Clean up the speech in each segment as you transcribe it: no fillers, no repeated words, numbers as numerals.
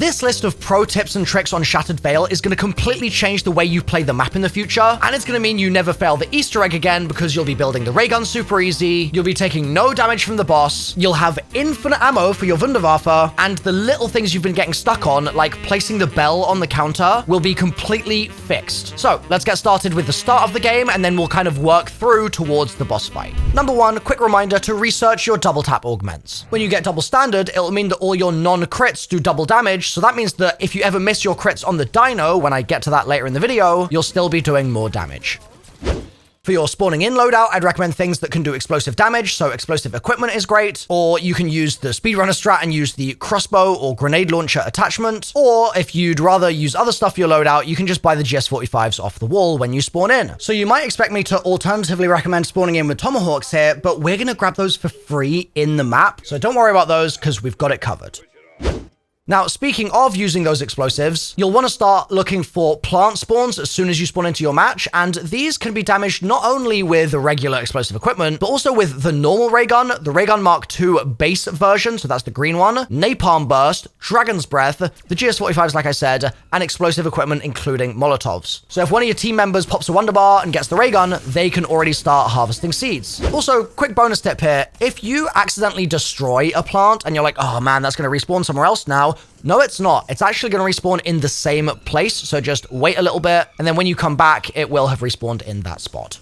This list of pro tips and tricks on Shattered Vale is going to completely change the way you play the map in the future, and it's going to mean you never fail the Easter egg again because you'll be building the Rayguns super easy, you'll be taking no damage from the boss, you'll have infinite ammo for your Vundafa, and the little things you've been getting stuck on, like placing the bell on the counter, will be completely fixed. So let's get started with the start of the game, and then we'll kind of work through towards the boss fight. Number 1, quick reminder to research your double tap augments. When you get double standard, it'll mean that all your non-crits do double damage, so that means that if you ever miss your crits on the dino, when I get to that later in the video, you'll still be doing more damage. For your spawning in loadout, I'd recommend things that can do explosive damage, so explosive equipment is great, or you can use the speedrunner strat and use the crossbow or grenade launcher attachment, or if you'd rather use other stuff for your loadout, you can just buy the GS45s off the wall when you spawn in. So you might expect me to alternatively recommend spawning in with tomahawks here, but we're gonna grab those for free in the map, so don't worry about those because we've got it covered. Now, speaking of using those explosives, you'll want to start looking for plant spawns as soon as you spawn into your match, and these can be damaged not only with the regular explosive equipment, but also with the normal ray gun, the Raygun Mark II base version, so that's the green one, Napalm Burst, Dragon's Breath, the GS45s like I said, and explosive equipment including Molotovs. So if one of your team members pops a Wonder Bar and gets the ray gun, they can already start harvesting seeds. Also, quick bonus tip here, if you accidentally destroy a plant and you're like, oh man, that's going to respawn somewhere else now, no, it's not. It's actually going to respawn in the same place, so just wait a little bit, and then when you come back, it will have respawned in that spot.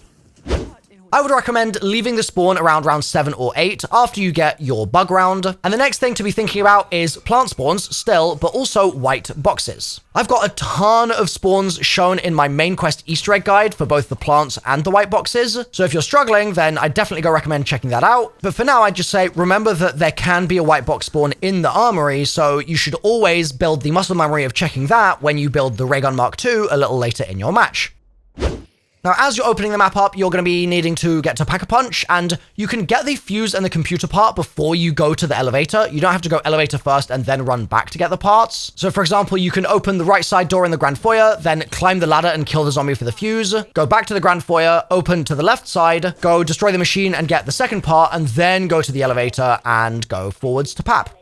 I would recommend leaving the spawn around round 7 or 8 after you get your bug round. And the next thing to be thinking about is plant spawns still, but also white boxes. I've got a ton of spawns shown in my main quest Easter egg guide for both the plants and the white boxes. So if you're struggling, then I'd definitely go recommend checking that out. But for now, I'd just say, remember that there can be a white box spawn in the armory, so you should always build the muscle memory of checking that when you build the Raygun Mark II a little later in your match. Now, as you're opening the map up, you're going to be needing to get to Pack-a-Punch, and you can get the fuse and the computer part before you go to the elevator. You don't have to go elevator first and then run back to get the parts. So, for example, you can open the right side door in the Grand Foyer, then climb the ladder and kill the zombie for the fuse, go back to the Grand Foyer, open to the left side, go destroy the machine and get the second part, and then go to the elevator and go forwards to Pap.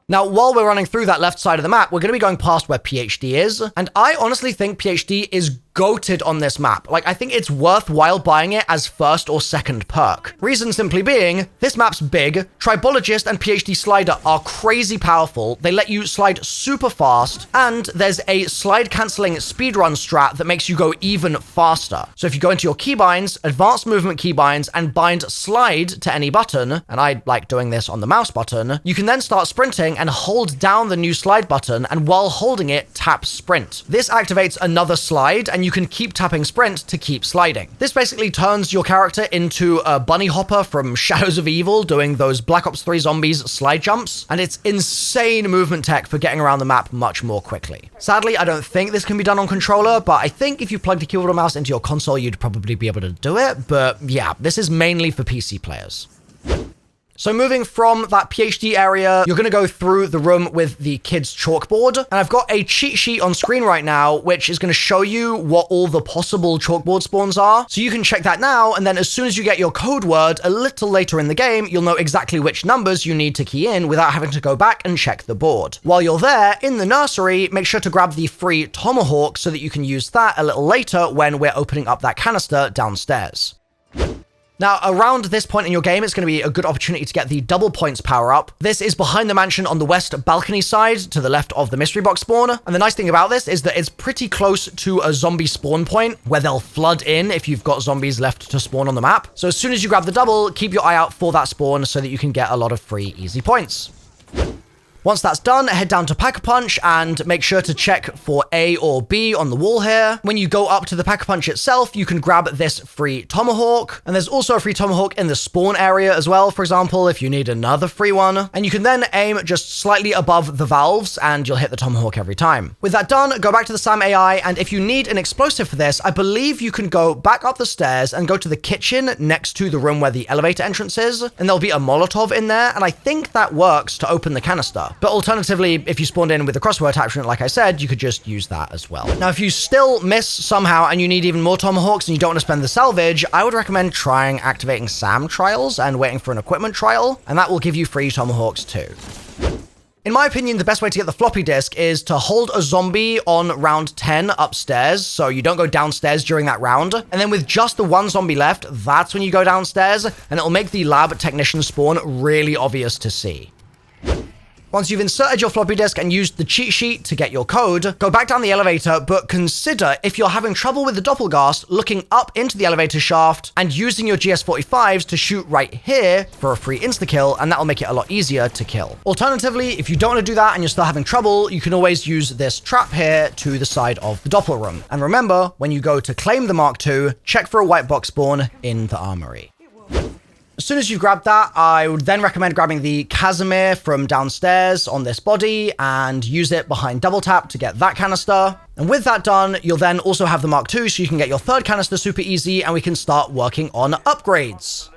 Now, while we're running through that left side of the map, we're going to be going past where PhD is, and I honestly think PhD is goated on this map. Like, I think it's worthwhile buying it as first or second perk. Reason simply being, this map's big, Tribologist and PhD Slider are crazy powerful, they let you slide super fast, and there's a slide cancelling speedrun strat that makes you go even faster. So if you go into your keybinds, advanced movement keybinds, and bind slide to any button, and I like doing this on the mouse button, you can then start sprinting and hold down the new slide button, and while holding it, tap sprint. This activates another slide, and you can keep tapping sprint to keep sliding. This basically turns your character into a bunny hopper from Shadows of Evil doing those Black Ops 3 zombies slide jumps, and it's insane movement tech for getting around the map much more quickly. Sadly, I don't think this can be done on controller, but I think if you plugged a keyboard or mouse into your console, you'd probably be able to do it, but yeah, this is mainly for PC players. So moving from that PhD area, you're going to go through the room with the kids' chalkboard. And I've got a cheat sheet on screen right now, which is going to show you what all the possible chalkboard spawns are. So you can check that now, and then as soon as you get your code word a little later in the game, you'll know exactly which numbers you need to key in without having to go back and check the board. While you're there, in the nursery, make sure to grab the free tomahawk so that you can use that a little later when we're opening up that canister downstairs. Now, around this point in your game, it's going to be a good opportunity to get the double points power up. This is behind the mansion on the west balcony side to the left of the mystery box spawn. And the nice thing about this is that it's pretty close to a zombie spawn point where they'll flood in if you've got zombies left to spawn on the map. So as soon as you grab the double, keep your eye out for that spawn so that you can get a lot of free easy points. Once that's done, head down to Pack-a-Punch and make sure to check for A or B on the wall here. When you go up to the Pack-a-Punch itself, you can grab this free tomahawk. And there's also a free tomahawk in the spawn area as well, for example, if you need another free one. And you can then aim just slightly above the valves and you'll hit the tomahawk every time. With that done, go back to the Sam AI, and if you need an explosive for this, I believe you can go back up the stairs and go to the kitchen next to the room where the elevator entrance is, and there'll be a Molotov in there, and I think that works to open the canister. But alternatively, if you spawned in with the crossbow attachment, like I said, you could just use that as well. Now, if you still miss somehow and you need even more tomahawks and you don't want to spend the salvage, I would recommend trying activating SAM trials and waiting for an equipment trial, and that will give you free tomahawks too. In my opinion, the best way to get the floppy disk is to hold a zombie on round 10 upstairs, so you don't go downstairs during that round. And then with just the one zombie left, that's when you go downstairs, and it'll make the lab technician spawn really obvious to see. Once you've inserted your floppy disk and used the cheat sheet to get your code, go back down the elevator, but consider if you're having trouble with the doppelgast, looking up into the elevator shaft and using your GS45s to shoot right here for a free insta-kill, and that'll make it a lot easier to kill. Alternatively, if you don't want to do that and you're still having trouble, you can always use this trap here to the side of the doppel room. And remember, when you go to claim the Mark II, check for a white box spawn in the armory. As soon as you've grabbed that, I would then recommend grabbing the Casimir from downstairs on this body and use it behind double tap to get that canister. And with that done, you'll then also have the Mark II, so you can get your third canister super easy, and we can start working on upgrades.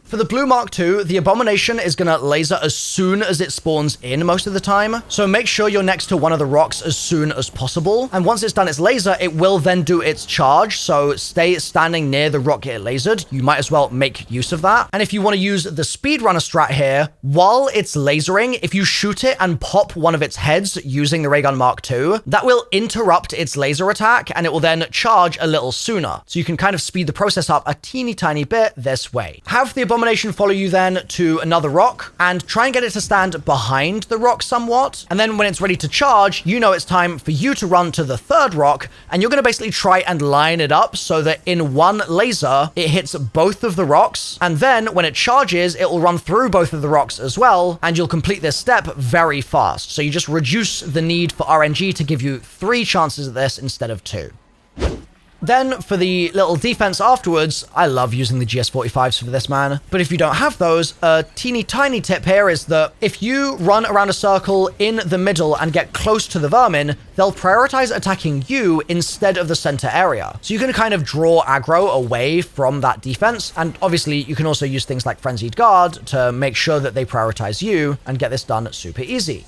For the blue Mark II, the Abomination is going to laser as soon as it spawns in most of the time. So make sure you're next to one of the rocks as soon as possible. And once it's done its laser, it will then do its charge. So stay standing near the rock it lasered. You might as well make use of that. And if you want to use the speedrunner strat here, while it's lasering, if you shoot it and pop one of its heads using the Raygun Mark II, that will interrupt its laser attack and it will then charge a little sooner. So you can kind of speed the process up a teeny tiny bit this way. Have the Abomination follow you then to another rock and try and get it to stand behind the rock somewhat. And then when it's ready to charge, you know it's time for you to run to the third rock, and you're going to basically try and line it up so that in one laser, it hits both of the rocks. And then when it charges, it will run through both of the rocks as well, and you'll complete this step very fast. So you just reduce the need for RNG to give you 3 chances at this instead of 2. Then, for the little defense afterwards, I love using the GS45s for this, man. But if you don't have those, a teeny tiny tip here is that if you run around a circle in the middle and get close to the vermin, they'll prioritize attacking you instead of the center area. So you can kind of draw aggro away from that defense. And obviously, you can also use things like Frenzied Guard to make sure that they prioritize you and get this done super easy.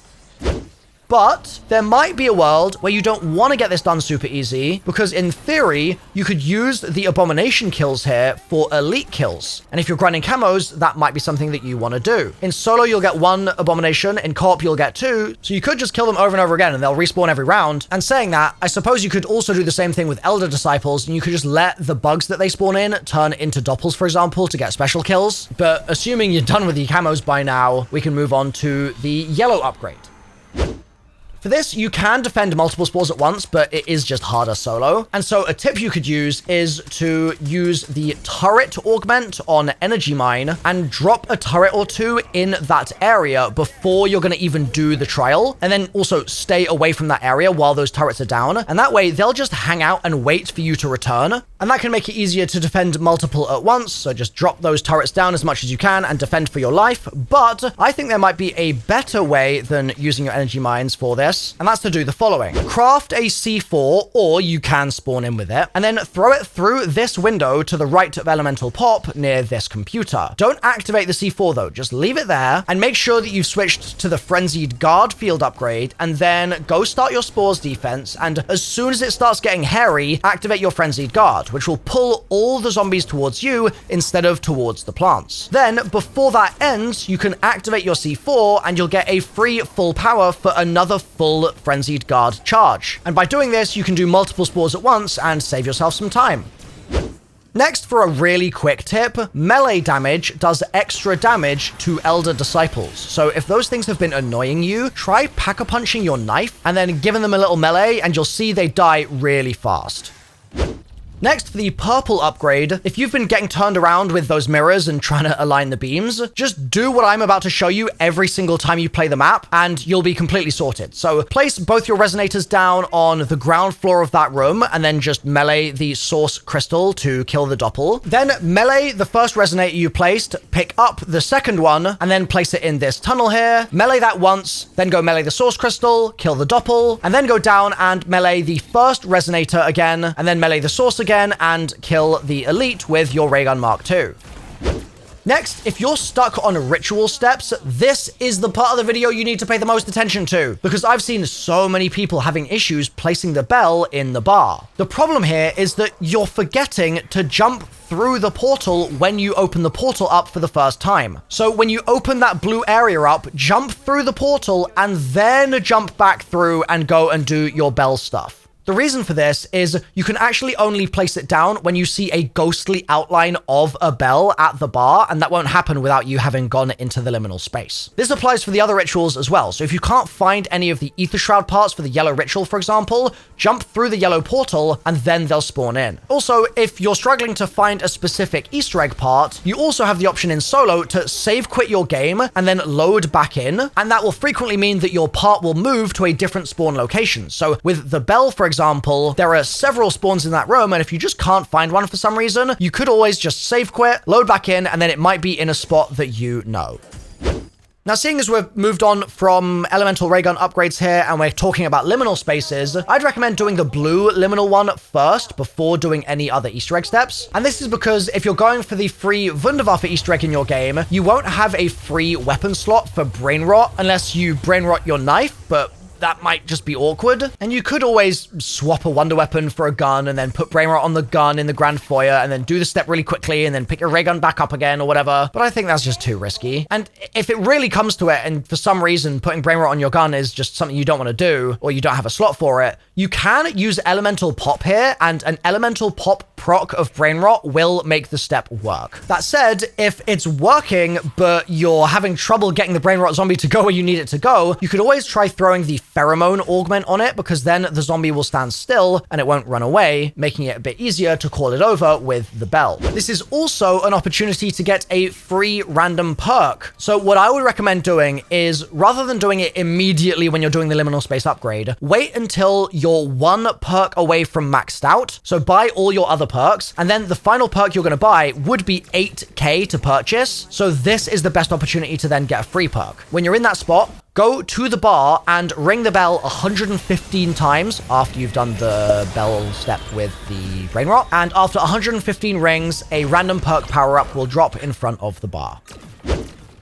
But there might be a world where you don't want to get this done super easy, because in theory, you could use the Abomination kills here for elite kills. And if you're grinding camos, that might be something that you want to do. In solo, you'll get 1 Abomination. In co-op, you'll get 2. So you could just kill them over and over again, and they'll respawn every round. And saying that, I suppose you could also do the same thing with Elder Disciples, and you could just let the bugs that they spawn in turn into doppels, for example, to get special kills. But assuming you're done with the camos by now, we can move on to the yellow upgrade. For this, you can defend multiple spores at once, but it is just harder solo. And so a tip you could use is to use the turret augment on Energy Mine and drop a turret or 2 in that area before you're going to even do the trial. And then also stay away from that area while those turrets are down. And that way, they'll just hang out and wait for you to return. And that can make it easier to defend multiple at once. So just drop those turrets down as much as you can and defend for your life. But I think there might be a better way than using your Energy Mines for this. And that's to do the following. Craft a C4, or you can spawn in with it, and then throw it through this window to the right of Elemental Pop near this computer. Don't activate the C4 though, just leave it there, and make sure that you've switched to the Frenzied Guard field upgrade, and then go start your Spores defense, and as soon as it starts getting hairy, activate your Frenzied Guard, which will pull all the zombies towards you instead of towards the plants. Then, before that ends, you can activate your C4, and you'll get a free full power for another full Frenzied Guard charge. And by doing this, you can do multiple spores at once and save yourself some time. Next, for a really quick tip, melee damage does extra damage to Elder Disciples. So if those things have been annoying you, try pack-a-punching your knife and then giving them a little melee, and you'll see they die really fast. Next, for the purple upgrade, if you've been getting turned around with those mirrors and trying to align the beams, just do what I'm about to show you every single time you play the map, and you'll be completely sorted. So place both your resonators down on the ground floor of that room, and then just melee the source crystal to kill the doppel. Then melee the first resonator you placed, pick up the second one, and then place it in this tunnel here. Melee that once, then go melee the source crystal, kill the doppel, and then go down and melee the first resonator again, and then melee the source again, and kill the elite with your Raygun Mark II. Next, if you're stuck on ritual steps, this is the part of the video you need to pay the most attention to, because I've seen so many people having issues placing the bell in the bar. The problem here is that you're forgetting to jump through the portal when you open the portal up for the first time. So when you open that blue area up, jump through the portal and then jump back through and go and do your bell stuff. The reason for this is you can actually only place it down when you see a ghostly outline of a bell at the bar, and that won't happen without you having gone into the liminal space. This applies for the other rituals as well, so if you can't find any of the Ether Shroud parts for the yellow ritual, for example, jump through the yellow portal and then they'll spawn in. Also, if you're struggling to find a specific Easter egg part, you also have the option in solo to save quit your game and then load back in, and that will frequently mean that your part will move to a different spawn location. So with the bell, for example, there are several spawns in that room, and if you just can't find one for some reason, you could always just save quit, load back in, and then it might be in a spot that you know. Now, seeing as we've moved on from elemental raygun upgrades here and we're talking about liminal spaces, I'd recommend doing the blue liminal one first before doing any other Easter egg steps. And this is because if you're going for the free Vundafa Easter egg in your game, you won't have a free weapon slot for brain rot unless you brain rot your knife, but that might just be awkward. And you could always swap a wonder weapon for a gun and then put brain rot on the gun in the grand foyer and then do the step really quickly and then pick your ray gun back up again or whatever. But I think that's just too risky. And if it really comes to it and for some reason putting brain rot on your gun is just something you don't want to do or you don't have a slot for it, you can use elemental pop here, and an elemental pop proc of brain rot will make the step work. That said, if it's working but you're having trouble getting the brain rot zombie to go where you need it to go, you could always try throwing the pheromone augment on it, because then the zombie will stand still and it won't run away, making it a bit easier to call it over with the bell. This is also an opportunity to get a free random perk. So what I would recommend doing is, rather than doing it immediately when you're doing the liminal space upgrade, wait until you're one perk away from maxed out. So buy all your other perks, and then the final perk you're going to buy would be 8k to purchase. So this is the best opportunity to then get a free perk. When you're in that spot, go to the bar and ring the bell 115 times after you've done the bell step with the brain rot. And after 115 rings, a random perk power-up will drop in front of the bar.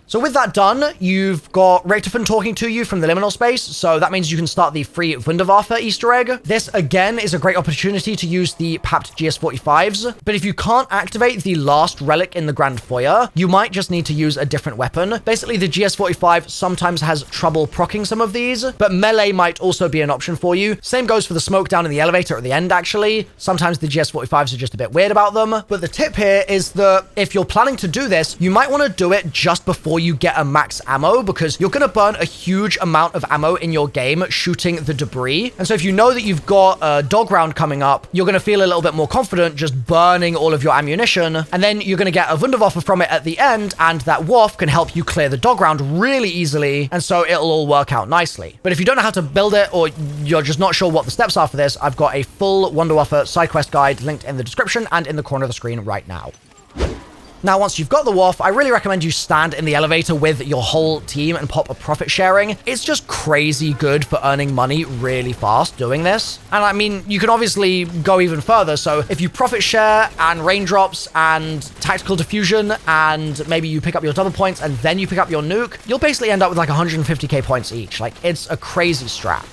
So with that done, you've got Rectifin talking to you from the liminal space, so that means you can start the free Vundafa Easter egg. This, again, is a great opportunity to use the papped GS45s, but if you can't activate the last relic in the Grand Foyer, you might just need to use a different weapon. Basically, the GS45 sometimes has trouble proccing some of these, but melee might also be an option for you. Same goes for the smoke down in the elevator at the end, actually. Sometimes the GS45s are just a bit weird about them, but the tip here is that if you're planning to do this, you might want to do it just before you get a max ammo, because you're going to burn a huge amount of ammo in your game shooting the debris. And so if you know that you've got a dog round coming up, you're going to feel a little bit more confident just burning all of your ammunition, and then you're going to get a Vundafa from it at the end, and that waff can help you clear the dog round really easily, and so it'll all work out nicely. But if you don't know how to build it, or you're just not sure what the steps are for this, I've got a full Wonderwaffle side quest guide linked in the description and in the corner of the screen right now. Now, once you've got the waff, I really recommend you stand in the elevator with your whole team and pop a profit sharing. It's just crazy good for earning money really fast doing this. And I mean, you can obviously go even further. So if you profit share and raindrops and tactical diffusion, and maybe you pick up your double points and then you pick up your nuke, you'll basically end up with like 150k points each. Like, it's a crazy strat.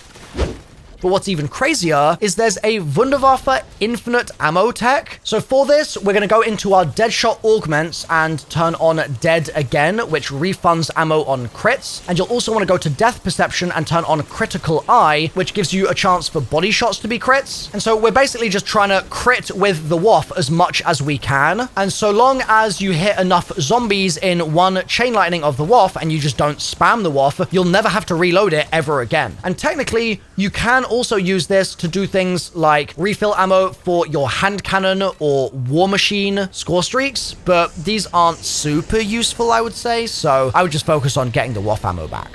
But what's even crazier is there's a Vundafa infinite ammo tech. So for this, we're going to go into our Deadshot augments and turn on Dead Again, which refunds ammo on crits. And you'll also want to go to Death Perception and turn on Critical Eye, which gives you a chance for body shots to be crits. And so we're basically just trying to crit with the waff as much as we can. And so long as you hit enough zombies in one chain lightning of the waff and you just don't spam the waff, you'll never have to reload it ever again. And technically, you can also use this to do things like refill ammo for your hand cannon or war machine score streaks, but these aren't super useful, I would say, so I would just focus on getting the waff ammo back.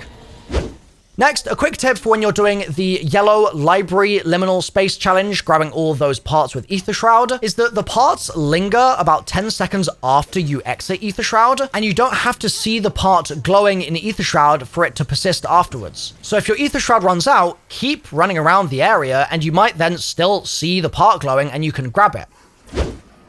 Next, a quick tip for when you're doing the yellow library liminal space challenge, grabbing all those parts with Ether Shroud, is that the parts linger about 10 seconds after you exit Ether Shroud, and you don't have to see the part glowing in Ether Shroud for it to persist afterwards. So if your Ether Shroud runs out, keep running around the area, and you might then still see the part glowing and you can grab it.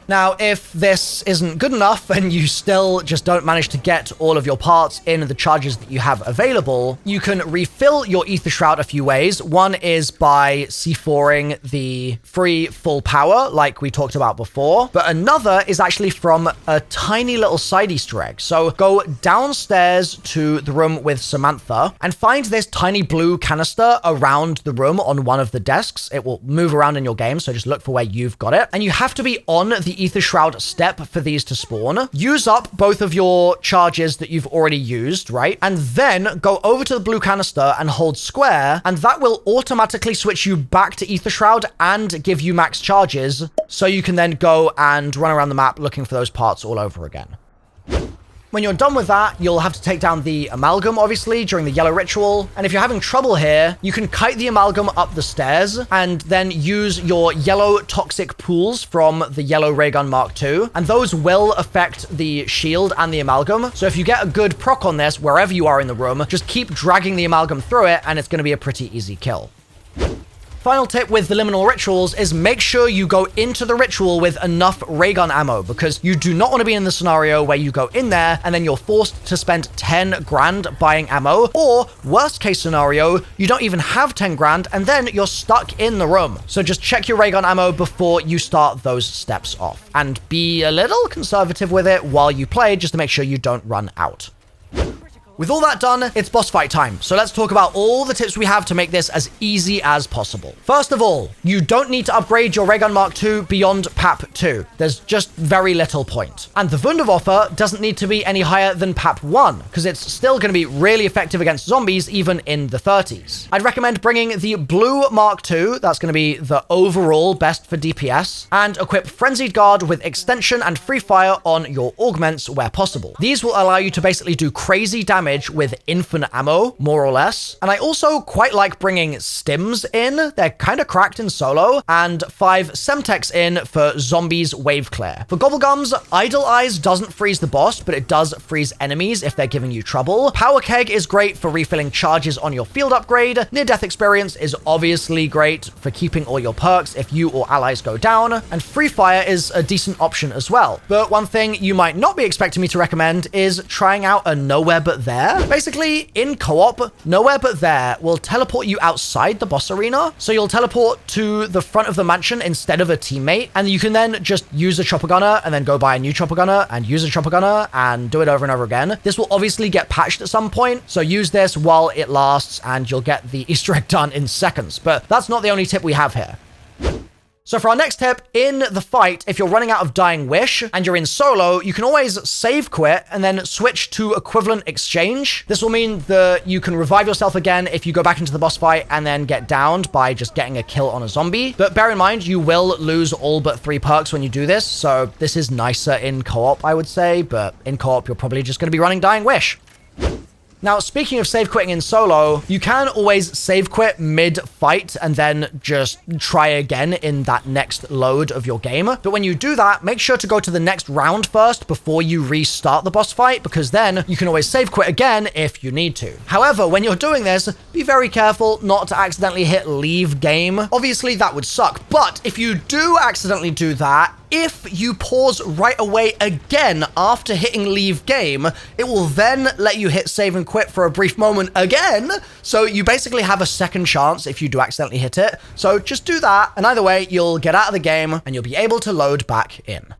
Now, if this isn't good enough and you still just don't manage to get all of your parts in the charges that you have available, you can refill your Ether Shroud a few ways. One is by C4ing the free full power, like we talked about before, but another is actually from a tiny little side Easter egg. So go downstairs to the room with Samantha and find this tiny blue canister around the room on one of the desks. It will move around in your game, so just look for where you've got it. And you have to be on the Ether Shroud step for these to spawn. Use up both of your charges that you've already used, right? And then go over to the blue canister and hold square, and that will automatically switch you back to Ether Shroud and give you max charges, so you can then go and run around the map looking for those parts all over again. When you're done with that, you'll have to take down the amalgam, obviously, during the yellow ritual. And if you're having trouble here, you can kite the amalgam up the stairs and then use your yellow toxic pools from the yellow Raygun Mark II. And those will affect the shield and the amalgam. So if you get a good proc on this, wherever you are in the room, just keep dragging the amalgam through it, and it's going to be a pretty easy kill. Final tip with the liminal rituals is make sure you go into the ritual with enough raygun ammo, because you do not want to be in the scenario where you go in there and then you're forced to spend 10 grand buying ammo, or worst case scenario, you don't even have 10 grand and then you're stuck in the room. So just check your raygun ammo before you start those steps off, and be a little conservative with it while you play just to make sure you don't run out. With all that done, it's boss fight time. So let's talk about all the tips we have to make this as easy as possible. First of all, you don't need to upgrade your Raygun Mark II beyond PAP 2. There's just very little point. And the Vundafa doesn't need to be any higher than PAP 1, because it's still going to be really effective against zombies even in the 30s. I'd recommend bringing the blue Mark II, that's going to be the overall best for DPS, and equip Frenzied Guard with extension and free fire on your augments where possible. These will allow you to basically do crazy damage with infinite ammo, more or less. And I also quite like bringing stims in. They're kind of cracked in solo, and 5 semtex in for zombies wave clear. For Gobblegums, Idle Eyes doesn't freeze the boss, but it does freeze enemies if they're giving you trouble. Power Keg is great for refilling charges on your field upgrade. Near Death Experience is obviously great for keeping all your perks if you or allies go down. And Free Fire is a decent option as well. But one thing you might not be expecting me to recommend is trying out a Nowhere But There. Basically, in co-op, Nowhere But There will teleport you outside the boss arena. So you'll teleport to the front of the mansion instead of a teammate, and you can then just use a chopper gunner and then go buy a new chopper gunner and use a chopper gunner and do it over and over again. This will obviously get patched at some point, so use this while it lasts and you'll get the Easter egg done in seconds. But that's not the only tip we have here. So for our next tip, in the fight, if you're running out of Dying Wish and you're in solo, you can always save quit and then switch to equivalent exchange. This will mean that you can revive yourself again if you go back into the boss fight and then get downed by just getting a kill on a zombie. But bear in mind, you will lose all but 3 perks when you do this, so this is nicer in co-op, I would say, but in co-op, you're probably just going to be running Dying Wish. Now, speaking of save quitting in solo, you can always save quit mid-fight and then just try again in that next load of your game. But when you do that, make sure to go to the next round first before you restart the boss fight, because then you can always save quit again if you need to. However, when you're doing this, be very careful not to accidentally hit leave game. Obviously, that would suck, but if you do accidentally do that, if you pause right away again after hitting leave game, it will then let you hit save and quit for a brief moment again. So you basically have a second chance if you do accidentally hit it. So just do that, and either way, you'll get out of the game and you'll be able to load back in.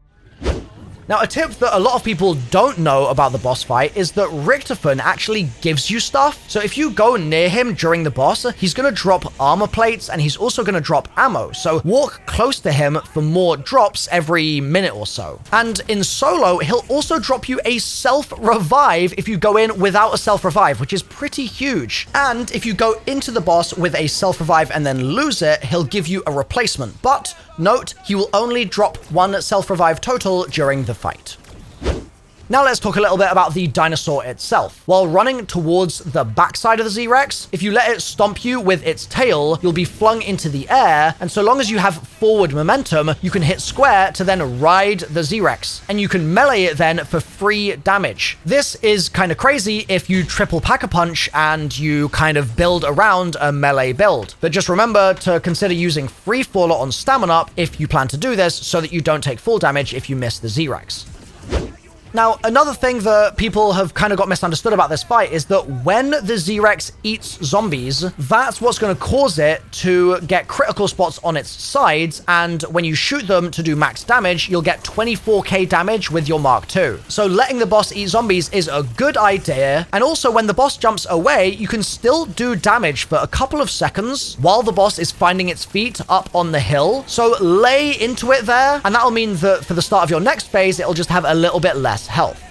Now, a tip that a lot of people don't know about the boss fight is that Richtofen actually gives you stuff. So if you go near him during the boss, he's going to drop armor plates and he's also going to drop ammo. So walk close to him for more drops every minute or so. And in solo, he'll also drop you a self-revive if you go in without a self-revive, which is pretty huge. And if you go into the boss with a self-revive and then lose it, he'll give you a replacement. But note, he will only drop 1 self-revive total during the fight. Now let's talk a little bit about the dinosaur itself. While running towards the backside of the Z-Rex, if you let it stomp you with its tail, you'll be flung into the air, and so long as you have forward momentum, you can hit square to then ride the Z-Rex, and you can melee it then for free damage. This is kind of crazy if you triple pack-a-punch and you kind of build around a melee build. But just remember to consider using free faller on stamina if you plan to do this so that you don't take full damage if you miss the Z-Rex. Now, another thing that people have kind of got misunderstood about this fight is that when the Z-Rex eats zombies, that's what's going to cause it to get critical spots on its sides, and when you shoot them to do max damage, you'll get 24k damage with your Mark II. So letting the boss eat zombies is a good idea, and also when the boss jumps away, you can still do damage for a couple of seconds while the boss is finding its feet up on the hill. So lay into it there, and that'll mean that for the start of your next phase, it'll just have a little bit less health.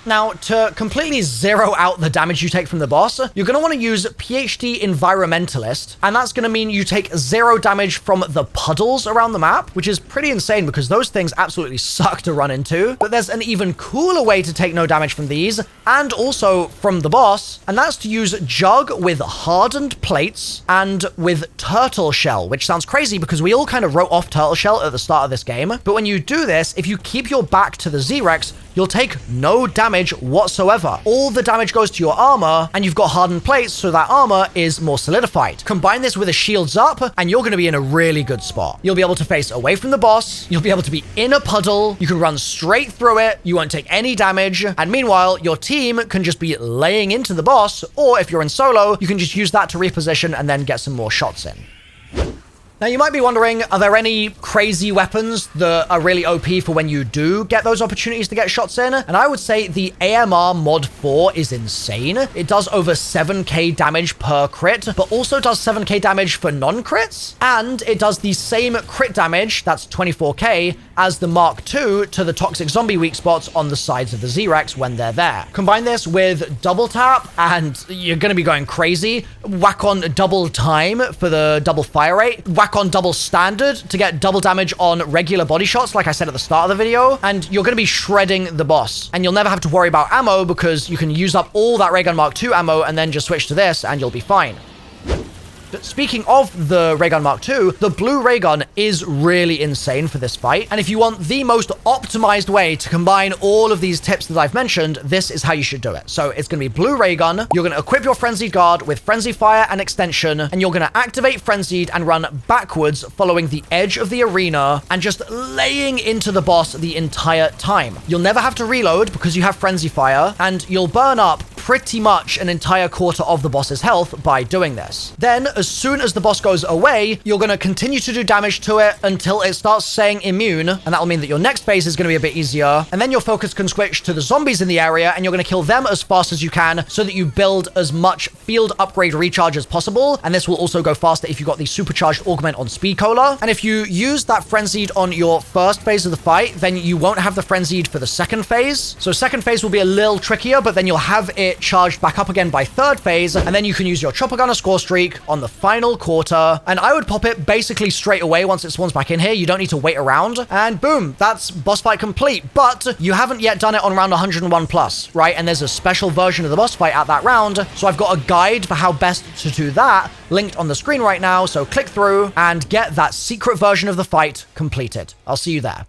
Now, to completely zero out the damage you take from the boss, you're going to want to use PhD Environmentalist, and that's going to mean you take 0 damage from the puddles around the map, which is pretty insane because those things absolutely suck to run into. But there's an even cooler way to take no damage from these, and also from the boss, and that's to use Jug with hardened plates and with Turtle Shell, which sounds crazy because we all kind of wrote off Turtle Shell at the start of this game. But when you do this, if you keep your back to the Z-Rex, you'll take no damage whatsoever. All the damage goes to your armor, and you've got hardened plates, so that armor is more solidified. Combine this with a shields up, and you're going to be in a really good spot. You'll be able to face away from the boss, you'll be able to be in a puddle, you can run straight through it, you won't take any damage, and meanwhile, your team can just be laying into the boss, or if you're in solo, you can just use that to reposition and then get some more shots in. Now, you might be wondering, are there any crazy weapons that are really OP for when you do get those opportunities to get shots in? And I would say the AMR Mod 4 is insane. It does over 7k damage per crit, but also does 7k damage for non-crits. And it does the same crit damage, that's 24k, as the Mark II to the toxic zombie weak spots on the sides of the Z-Rex when they're there. Combine this with double tap, and you're going to be going crazy. Whack on double time for the double fire rate. Whack on double standard to get double damage on regular body shots, like I said at the start of the video, and you're going to be shredding the boss. And you'll never have to worry about ammo because you can use up all that Raygun Mark II ammo and then just switch to this and you'll be fine. But speaking of the Raygun Mark II, the blue Raygun is really insane for this fight. And if you want the most optimized way to combine all of these tips that I've mentioned, this is how you should do it. So it's going to be blue Raygun. You're going to equip your Frenzied Guard with Frenzy Fire and Extension, and you're going to activate Frenzied and run backwards following the edge of the arena and just laying into the boss the entire time. You'll never have to reload because you have Frenzy Fire, and you'll burn up pretty much an entire quarter of the boss's health by doing this. Then, as soon as the boss goes away, you're going to continue to do damage to it until it starts saying immune, and that'll mean that your next phase is going to be a bit easier, and then your focus can switch to the zombies in the area, and you're going to kill them as fast as you can so that you build as much field upgrade recharge as possible, and this will also go faster if you've got the supercharged augment on Speed Cola. And if you use that frenzied on your first phase of the fight, then you won't have the frenzied for the second phase. So second phase will be a little trickier, but then you'll have it charged back up again by third phase, and then you can use your chopper gunner score streak on the final quarter, and I would pop it basically straight away once it spawns back in here. You don't need to wait around, and boom, that's boss fight complete. But you haven't yet done it on round 101 plus, right? And there's a special version of the boss fight at that round, so I've got a guide for how best to do that linked on the screen right now, so click through and get that secret version of the fight completed. I'll see you there.